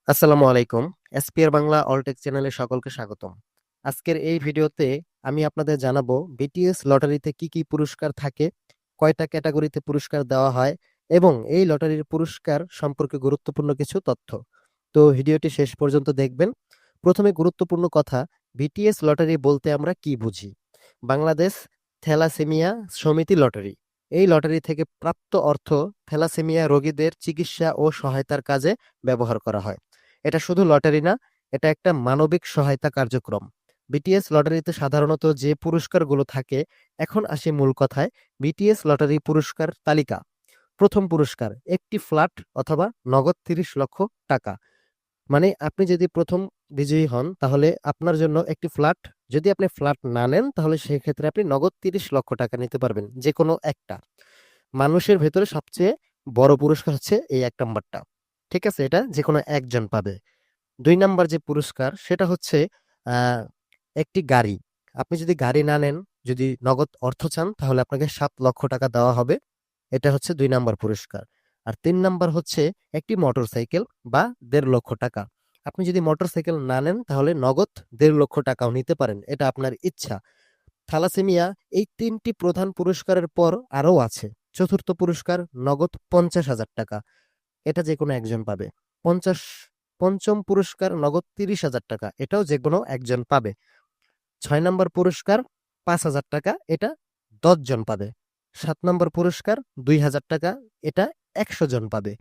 আসসালামু আলাইকুম। এসপিআর বাংলা অলটেক চ্যানেলে সকলকে স্বাগতম। আজকের এই ভিডিওতে আমি আপনাদের জানাবো বিটিএস লটারিতে কি কি পুরস্কার থাকে, কয়টা ক্যাটাগরিতে পুরস্কার দেওয়া হয় এবং এই লটারির পুরস্কার সম্পর্কে গুরুত্বপূর্ণ কিছু তথ্য। তো ভিডিওটি শেষ পর্যন্ত দেখবেন। প্রথমে গুরুত্বপূর্ণ কথা, বিটিএস লটারি বলতে আমরা কি বুঝি? বাংলাদেশ থ্যালাসেমিয়া সমিতি লটারি। এই লটারি থেকে প্রাপ্ত অর্থ থ্যালাসেমিয়া রোগীদের চিকিৎসা ও সহায়তার কাজে ব্যবহার করা হয়। এটা শুধু লটারি না, এটা একটা মানবিক সহায়তা কার্যক্রম। বিটিএস লটারিতে সাধারণত যে পুরস্কারগুলো থাকে, এখন আসি মূল কথায়। বিটিএস লটারি পুরস্কার তালিকা। প্রথম পুরস্কার একটি ফ্ল্যাট অথবা নগদ ৩০ লক্ষ টাকা। মানে আপনি যদি প্রথম বিজয়ী হন তাহলে আপনার জন্য একটি ফ্ল্যাট, যদি আপনি ফ্ল্যাট না নেন তাহলে সেক্ষেত্রে আপনি নগদ ৩০ লক্ষ টাকা নিতে পারবেন, যে কোনো একটা। মানুষের ভেতরে সবচেয়ে বড় পুরস্কার হচ্ছে এই ১ নাম্বারটা। ঠিক আছে? এটা যেকোনো একজন পাবে। ২ নাম্বার যে পুরস্কার সেটা হচ্ছে আ একটি গাড়ি। আপনি যদি গাড়ি না নেন, যদি নগদ অর্থ চান তাহলে আপনাকে ৭ লক্ষ টাকা দেওয়া হবে। এটা হচ্ছে ২ নাম্বার পুরস্কার। আর ৩ নাম্বার হচ্ছে একটি মোটরসাইকেল বা ১.৫ লক্ষ টাকা। আপনি যদি মোটরসাইকেল না নেন তাহলে নগদ ১.৫ লক্ষ টাকাও নিতে পারেন। এটা আপনার ইচ্ছা। থ্যালাসেমিয়া এই ৩ টি প্রধান পুরস্কারের পর আরও আছে। চতুর্থ পুরস্কার নগদ ৫০,০০০ টাকা। এটা যেকোনো একজন পাবে। ৫০ পঞ্চম পুরস্কার নগদ ৩০,০০০ টাকা। এটাও যেকোনো একজন পাবে। ৬ নাম্বার পুরস্কার ৫,০০০ টাকা। এটা ১০ জন পাবে। ৭ নাম্বার পুরস্কার ২,০০০ টাকা। এটা ১০০ জন পাবে।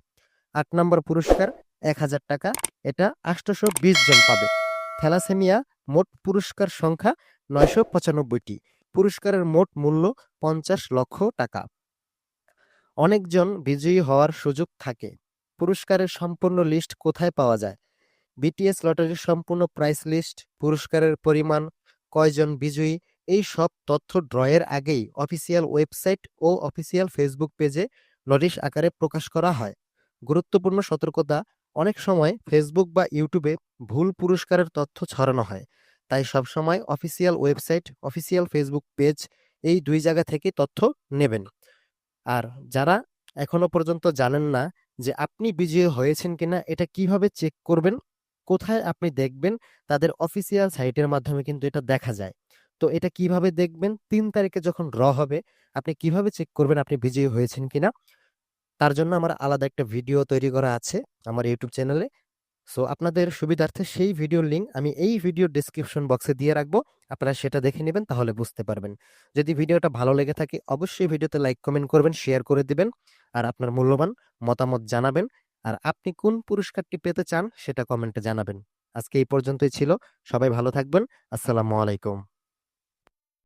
৮ নাম্বার পুরস্কার ১,০০০ টাকা। এটা ৮২০ জন পাবে। থ্যালাসেমিয়া মোট পুরস্কার সংখ্যা ৯৯৫ টি। পুরস্কারের মোট মূল্য ৫০ লক্ষ টাকা। অনেকজন বিজয়ী হওয়ার সুযোগ থাকে। পুরস্কারের সম্পূর্ণ লিস্ট কোথায় পাওয়া যায়? বিটিএস লটারির সম্পূর্ণ প্রাইস লিস্ট, পুরস্কারের পরিমাণ, কয়জন বিজয়ী, এই সব তথ্য ড্রয়ের আগেই অফিসিয়াল ওয়েবসাইট ও অফিসিয়াল ফেসবুক পেজে নোটিশ আকারে প্রকাশ করা হয়। গুরুত্বপূর্ণ সতর্কতা, অনেক সময় ফেসবুক বা ইউটিউবে ভুল পুরস্কারের তথ্য ছড়ানো হয়। তাই সবসময় official website, official Facebook page, এই ২ জায়গা থেকে তথ্য নেবেন। আর যারা এখনো পর্যন্ত জানেন না যে আপনি বিজয়ী হয়েছেন কিনা, এটা কিভাবে চেক করবেন, কোথায় আপনি দেখবেন, তাদের অফিসিয়াল সাইটের মাধ্যমে কিন্তু এটা দেখা যায়। তো এটা কিভাবে দেখবেন? ৩ তারিখে যখন ড্র হবে, আপনি কিভাবে চেক করবেন আপনি বিজয়ী হয়েছেন কিনা? তার জন্য আমার আলাদা একটা ভিডিও তৈরি করা আছে আমার ইউটিউব চ্যানেলে। সো আপনাদের সুবিধার্থে সেই ভিডিওর লিঙ্ক আমি এই ভিডিওর ডেসক্রিপশন বক্সে দিয়ে রাখবো। আপনারা সেটা দেখে নেবেন, তাহলে বুঝতে পারবেন। যদি ভিডিওটা ভালো লেগে থাকে অবশ্যই ভিডিওতে লাইক, কমেন্ট করবেন, শেয়ার করে দিবেন। আর আপনার মূল্যবান মতামত জানাবেন। আর আপনি কোন পুরস্কারটি পেতে চান সেটা কমেন্টে জানাবেন। আজকে এই পর্যন্তই ছিল। সবাই ভালো থাকবেন। আসসালামু আলাইকুম।